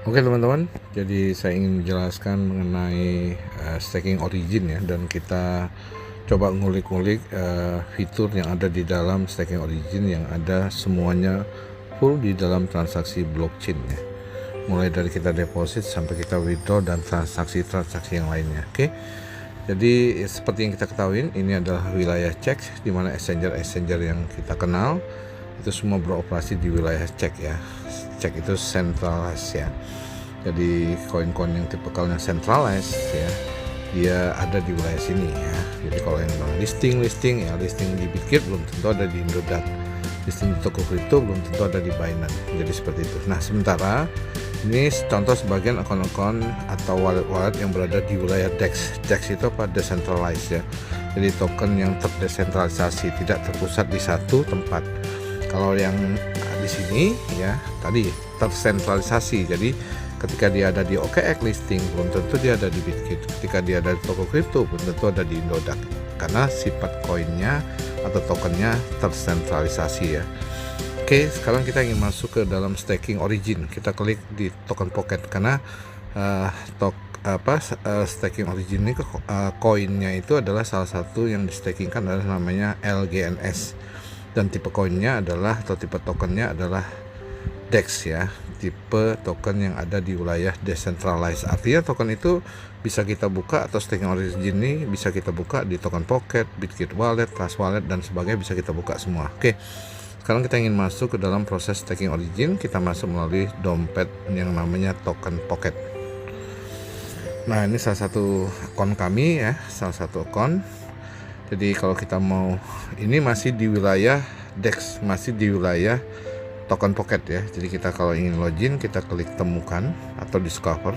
Oke teman-teman, jadi saya ingin menjelaskan mengenai stacking origin ya, dan kita coba ngulik-ngulik fitur yang ada di dalam stacking origin yang ada semuanya full di dalam transaksi blockchain ya. Mulai dari kita deposit sampai kita withdraw dan transaksi-transaksi yang lainnya. Oke. Jadi seperti yang kita ketahui, ini adalah wilayah cek di mana exchanger yang kita kenal itu semua beroperasi di wilayah cek ya. Cek itu centralized ya. Jadi koin-koin yang tipikalnya centralized ya, dia ada di wilayah sini ya. Jadi kalau yang listing ya, listing di Bitkit belum tentu ada di Indodax, listing di toko kripto belum tentu ada di Binance. Jadi seperti itu. Nah sementara ini contoh sebagian akun-akun atau wallet-wallet yang berada di wilayah DEX. DEX itu apa? Decentralized ya. Jadi token yang terdesentralisasi, tidak terpusat di satu tempat. Kalau yang di sini ya tadi tersentralisasi. Jadi ketika dia ada di OKX listing belum tentu dia ada di Bitkit. Ketika dia ada di toko kripto belum tentu ada di Indodax, karena sifat koinnya atau tokennya tersentralisasi ya. Oke, sekarang kita ingin masuk ke dalam stacking origin. Kita klik di token pocket karena stacking origin ini koinnya itu adalah salah satu yang di stackingkan adalah namanya LGNS, dan tipe koinnya adalah atau tipe tokennya adalah DEX ya, tipe token yang ada di wilayah decentralized. Artinya token itu bisa kita buka, atau stacking origin ini bisa kita buka di token pocket, Bitkit wallet, Trust wallet dan sebagainya, bisa kita buka semua. Oke, sekarang kita ingin masuk ke dalam proses stacking origin. Kita masuk melalui dompet yang namanya token pocket. Nah ini salah satu akun kami ya, salah satu akun. Jadi kalau kita mau, ini masih di wilayah DEX, masih di wilayah token pocket ya. Jadi kita kalau ingin login, kita klik temukan atau discover.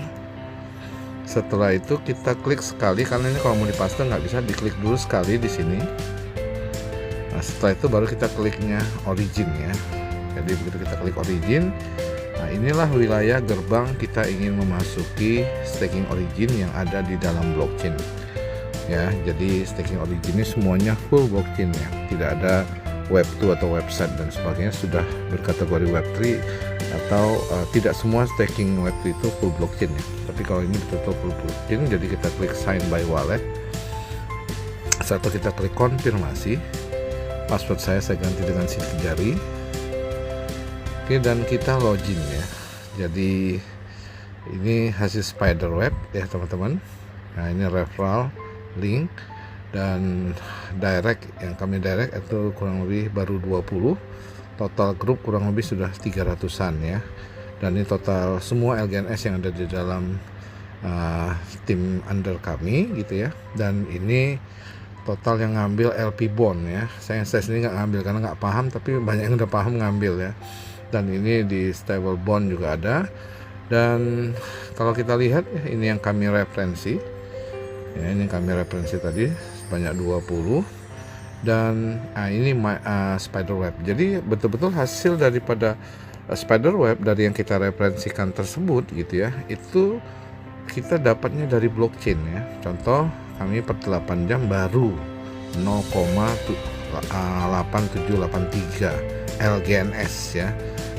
Setelah itu kita klik sekali, karena ini kalau mau dipaste nggak bisa, diklik dulu sekali di sini. Nah setelah itu baru kita kliknya origin ya. Jadi begitu kita klik origin, nah inilah wilayah gerbang kita ingin memasuki stacking origin yang ada di dalam blockchain ya. Jadi stacking origin ini semuanya full blockchain ya, tidak ada Web 2 atau website dan sebagainya, sudah berkategori Web 3 atau tidak semua stacking Web 3 itu full blockchain ya. Tapi kalau ini betul-betul full blockchain, jadi kita klik sign by wallet. Setelah kita klik konfirmasi, password saya ganti dengan sidik jari. Oke, dan kita login ya. Jadi ini hasil spiderweb ya teman-teman. Nah ini referral link dan direct, yang kami direct itu kurang lebih baru 20, total grup kurang lebih sudah 300-an ya. Dan ini total semua LGNS yang ada di dalam tim under kami gitu ya. Dan ini total yang ngambil LP bond ya. Saya sendiri nggak ngambil karena nggak paham, tapi banyak yang udah paham ngambil ya. Dan ini di stable bond juga ada. Dan kalau kita lihat ya, ini yang kami referensi ya, ini kami referensi tadi sebanyak 20. Dan ini spiderweb. Jadi betul-betul hasil daripada spiderweb dari yang kita referensikan tersebut gitu ya, itu kita dapatnya dari blockchain ya. Contoh kami per 8 jam baru 0,8783 LGNS ya.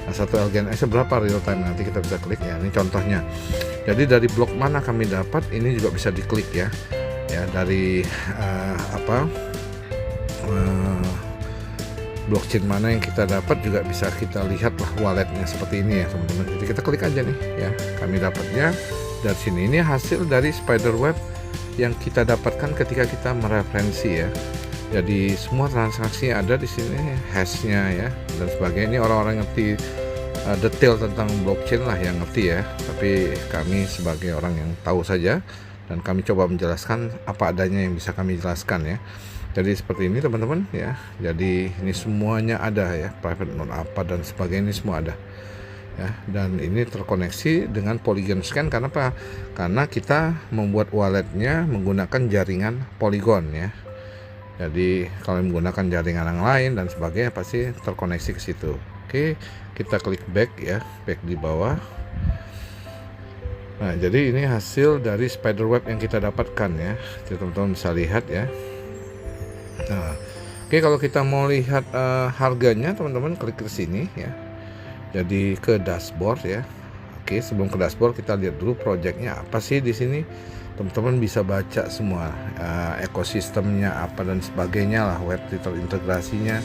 Nah, satu LGNS berapa real time, nanti kita bisa klik ya. Ini contohnya. Jadi dari blok mana kami dapat, ini juga bisa diklik ya. Ya dari blockchain mana yang kita dapat juga bisa kita lihat lah walletnya seperti ini ya teman-teman. Jadi kita klik aja nih ya. Kami dapatnya dari sini. Ini hasil dari spiderweb yang kita dapatkan ketika kita mereferensi ya. Jadi semua transaksi ada di sini, hashnya ya dan sebagainya. Ini orang-orang ngerti detail tentang blockchain lah yang ngerti ya. Tapi kami sebagai orang yang tahu saja, dan kami coba menjelaskan apa adanya yang bisa kami jelaskan ya. Jadi seperti ini teman-teman ya. Jadi ini semuanya ada ya, private node apa dan sebagainya, ini semua ada ya. Dan ini terkoneksi dengan Polygon Scan. Karena apa? Karena kita membuat walletnya menggunakan jaringan Polygon ya. Jadi kalau menggunakan jaringan yang lain dan sebagainya pasti terkoneksi ke situ. Oke, kita klik back ya, back di bawah. Nah jadi ini hasil dari spiderweb yang kita dapatkan ya. Jadi teman-teman bisa lihat ya. Nah, oke, kalau kita mau lihat harganya teman-teman klik ke sini ya. Jadi ke dashboard ya, Oke, sebelum ke dashboard kita lihat dulu projectnya apa sih di sini. Teman-teman bisa baca semua ekosistemnya apa dan sebagainya lah, web terintegrasinya,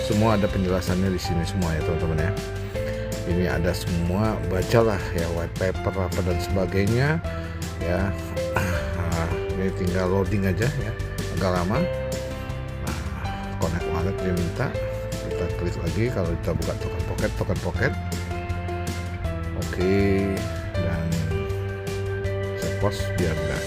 semua ada penjelasannya di sini semua ya teman-teman ya. Ini ada semua, bacalah ya white paper apa dan sebagainya ya. Ini tinggal loading aja ya, agak lama. Connect wallet dia minta, kita klik lagi. Kalau kita buka token pocket, oke, dan set post biar enggak.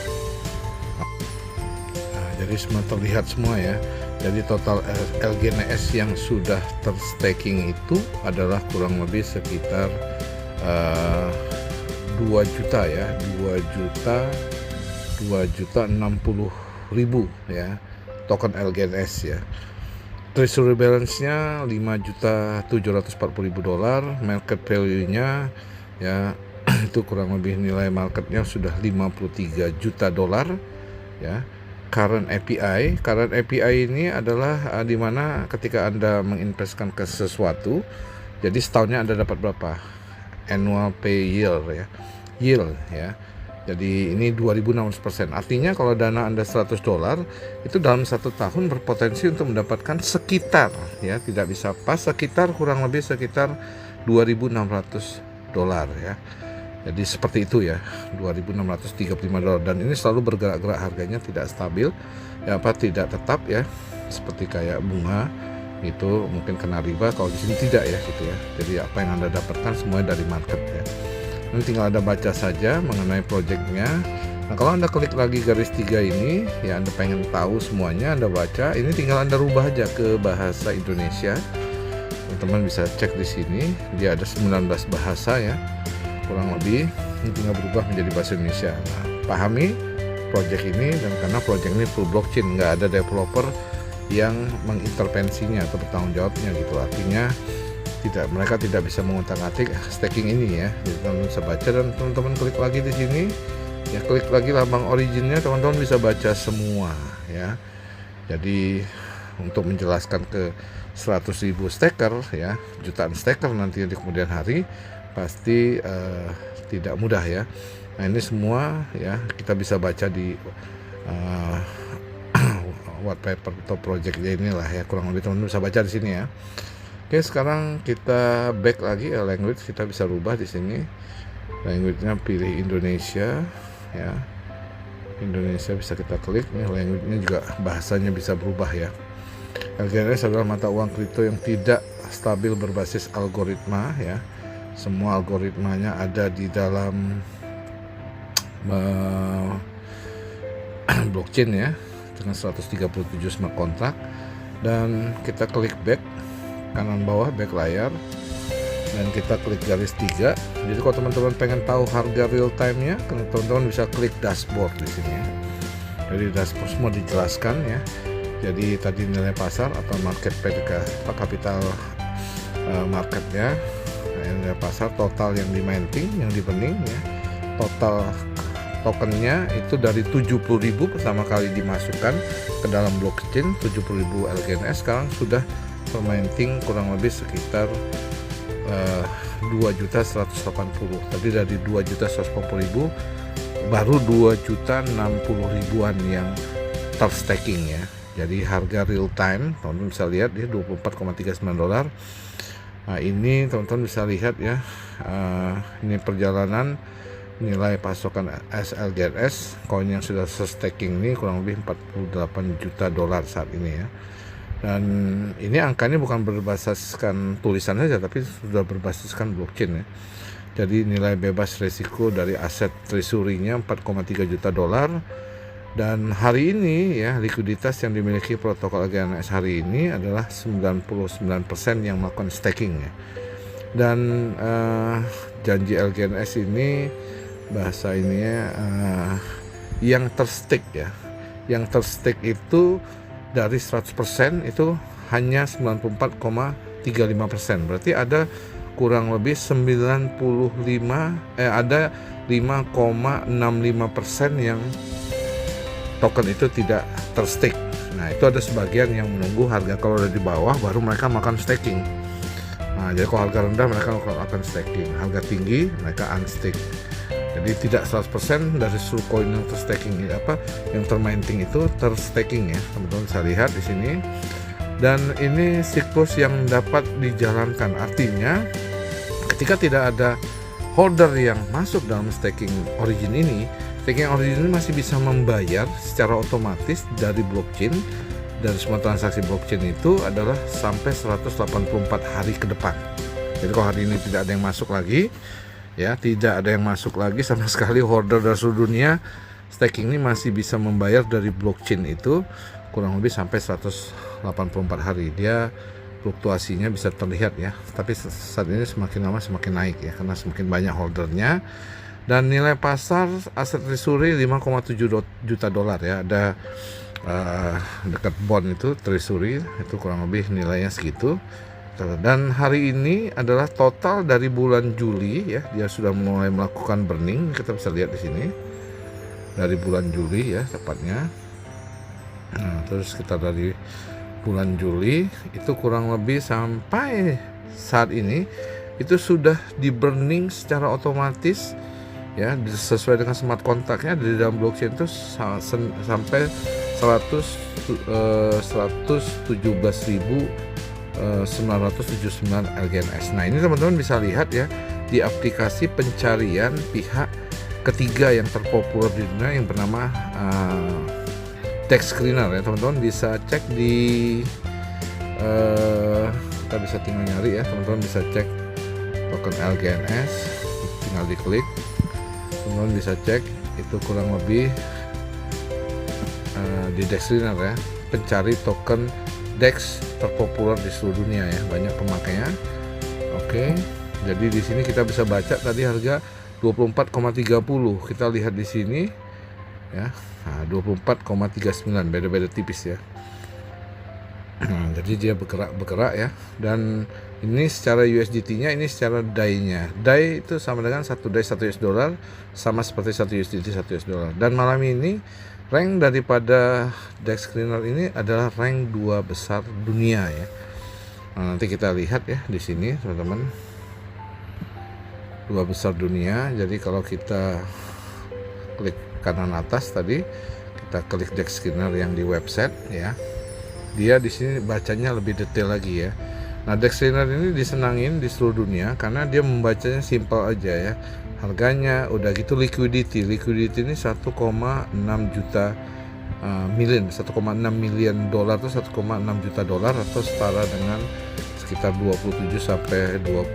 Jadi semua terlihat semua ya. Jadi total LGNS yang sudah terstaking itu adalah kurang lebih sekitar 2 juta ya, 2.060.000 ya token LGNS ya. Treasury balance-nya $5.740.000, market value-nya ya itu kurang lebih nilai marketnya sudah $53 juta ya. Current API ini adalah dimana ketika Anda menginvestkan ke sesuatu, jadi setahunnya Anda dapat berapa annual pay yield ya. Jadi ini 2.600%. Artinya kalau dana Anda $100 itu dalam 1 tahun berpotensi untuk mendapatkan sekitar ya, tidak bisa pas, sekitar kurang lebih sekitar $2.600 ya. Jadi seperti itu ya, $2.635, dan ini selalu bergerak-gerak, harganya tidak stabil ya, tidak tetap ya, seperti kayak bunga itu mungkin kena riba, kalau di sini tidak ya gitu ya. Jadi apa yang Anda dapatkan semuanya dari market ya. Ini tinggal Anda baca saja mengenai projectnya. Nah, kalau Anda klik lagi garis 3 ini ya, Anda pengen tahu semuanya, Anda baca. Ini tinggal Anda rubah aja ke bahasa Indonesia. Teman-teman bisa cek di sini, dia ada 19 bahasa ya, kurang lebih. Ini tinggal berubah menjadi bahasa Indonesia. Nah, pahami project ini, dan karena project ini full blockchain, nggak ada developer yang mengintervensinya atau bertanggung jawabnya gitu. Artinya mereka tidak bisa mengutak-atik staking ini ya. Jadi teman-teman bisa baca, dan teman-teman klik lagi di sini ya, klik lagi lambang originnya, teman-teman bisa baca semua ya. Jadi untuk menjelaskan ke 100.000 staker ya, jutaan staker nanti di kemudian hari, pasti tidak mudah ya. Nah, ini semua ya kita bisa baca di white paper atau projectnya inilah ya, kurang lebih teman-teman bisa baca di sini ya. Oke, sekarang kita back lagi ya, language kita bisa rubah di sini. Language-nya pilih Indonesia ya. Indonesia bisa kita klik nih, language-nya juga bahasanya bisa berubah ya. LGNS adalah mata uang kripto yang tidak stabil berbasis algoritma ya. Semua algoritmanya ada di dalam blockchain ya, dengan 137 smart contract. Dan kita klik back kanan bawah, back layar, dan kita klik garis 3. Jadi kalau teman-teman pengen tahu harga real time nya, teman-teman bisa klik dashboard di sini ya. Jadi dashboard semua dijelaskan ya. Jadi tadi nilai pasar atau market capital marketnya, nilai pasar, total yang di minting, yang di burning ya, total tokennya itu dari 70.000 pertama kali dimasukkan ke dalam blockchain, 70.000 LGNS, sekarang sudah minting kurang lebih sekitar 2.180.000. Tadi dari 2.180.000 baru 2.060.000-an yang terstaking ya. Jadi harga real time teman-teman bisa lihat dia $24,39. Nah, ini teman-teman bisa lihat ya, ini perjalanan nilai pasokan SLGNS koin yang sudah staking ini kurang lebih $48 juta saat ini ya. Dan ini angkanya bukan berbasiskan tulisan saja, tapi sudah berbasiskan blockchain ya. Jadi nilai bebas resiko dari aset treasury-nya $4,3 juta. Dan hari ini ya, likuiditas yang dimiliki protokol LGNS hari ini adalah 99% yang melakukan staking ya. Dan janji LGNS ini bahasa ini ya, yang terstake ya. Yang terstake itu dari 100% itu hanya 94,35%. Berarti ada kurang lebih 5,65% yang token itu tidak terstake. Nah, itu ada sebagian yang menunggu harga kalau udah di bawah baru mereka makan staking. Nah, Jadi kalau harga rendah mereka akan staking, harga tinggi mereka unstake. Jadi tidak 100% dari seluruh koin yang terstaking yang terminting itu terstaking ya. Teman-teman bisa lihat di sini. Dan ini siklus yang dapat dijalankan. Artinya ketika tidak ada holder yang masuk dalam staking origin ini masih bisa membayar secara otomatis dari blockchain. Dan semua transaksi blockchain itu adalah sampai 184 hari ke depan. Jadi kalau hari ini tidak ada yang masuk lagi, ya tidak ada yang masuk lagi sama sekali, holder dari seluruh dunia staking ini masih bisa membayar dari blockchain itu kurang lebih sampai 184 hari. Dia fluktuasinya bisa terlihat ya, tapi saat ini semakin lama semakin naik ya, karena semakin banyak holdernya. Dan nilai pasar aset treasury 5,7 juta dolar ya. Ada dekat bond itu treasury itu kurang lebih nilainya segitu. Dan hari ini adalah total dari bulan Juli ya, dia sudah mulai melakukan burning, kita bisa lihat di sini dari bulan Juli ya tepatnya. Terus kita dari bulan Juli itu kurang lebih sampai saat ini itu sudah di burning secara otomatis ya, sesuai dengan smart contract-nya di dalam blockchain itu sampai 117.979 LGNS. Nah ini teman-teman bisa lihat ya di aplikasi pencarian pihak ketiga yang terpopuler di dunia yang bernama Dex Screener ya, teman-teman bisa cek di kita bisa tinggal nyari ya, teman-teman bisa cek token LGNS, tinggal diklik, teman-teman bisa cek itu kurang lebih di Dex Screener ya, pencari token DEX terpopuler di seluruh dunia ya, banyak pemakainya. Oke, jadi di sini kita bisa baca tadi harga 24,30, kita lihat di sini ya, 24,39, beda-beda tipis ya. Jadi dia bergerak ya, dan ini secara USDT-nya, ini secara DAI-nya. DAI itu sama dengan 1 DAI 1 US dollar, sama seperti 1 USDT 1 US dollar. Dan malam ini rank daripada Dex Screener ini adalah rank 2 besar dunia ya. Nah, nanti kita lihat ya di sini teman-teman, 2 besar dunia. Jadi kalau kita klik kanan atas tadi, kita klik Dex Screener yang di website ya, dia di sini bacanya lebih detail lagi ya. Nah, Dex Screener ini disenangin di seluruh dunia karena dia membacanya simple aja ya. Harganya udah gitu, liquidity ini 1,6 juta million, 1,6 million dolar itu 1,6 juta dolar atau setara dengan sekitar 26 sampai 27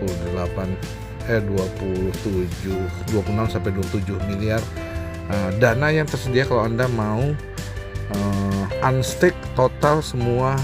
miliar dana yang tersedia kalau Anda mau unstake total semua